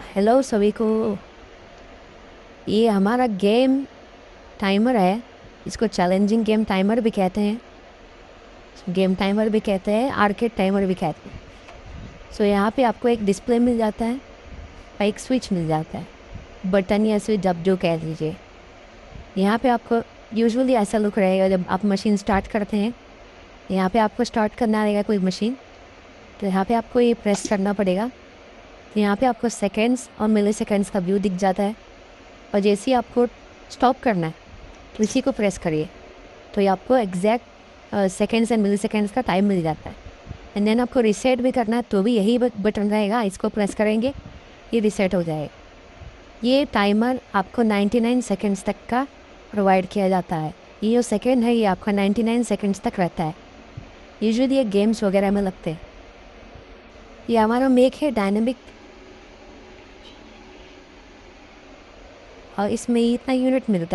Hello सभी को। ये हमारा गेम टाइमर है। इसको चैलेंजिंग गेम टाइमर भी कहते हैं, गेम टाइमर भी कहते हैं, आर्केड टाइमर भी कहते हैं। सो यहाँ पे आपको एक डिस्प्ले मिल जाता है और एक स्विच मिल जाता है, बटन या स्विच आप जो कह लीजिए। यहाँ पे आपको यूजुअली ऐसा लुक रहेगा जब आप मशीन स्टार्ट करते हैं। यहाँ पे आपको स्टार्ट करना रहेगा कोई मशीन, तो यहाँ पे आपको ये प्रेस करना पड़ेगा। तो यहाँ पे आपको सेकेंड्स और मिली सेकेंड्स का व्यू दिख जाता है, और जैसे ही आपको स्टॉप करना है तो इसी को प्रेस करिए, तो ये आपको exact seconds and milliseconds का टाइम मिल जाता है। एंड देन आपको रीसेट भी करना है तो भी यही बटन रहेगा, इसको प्रेस करेंगे ये रीसेट हो जाएगा। ये टाइमर आपको 99 सेकेंड्स तक का प्रोवाइड किया जाता है। ये जो सेकेंड है ये आपका 99 सेकेंड्स तक रहता है। यूजुअली ये गेम्स वगैरह में लगते हैं। ये हमारा मेक है डायनेमिक, और इसमें इतना यूनिट मिलता है।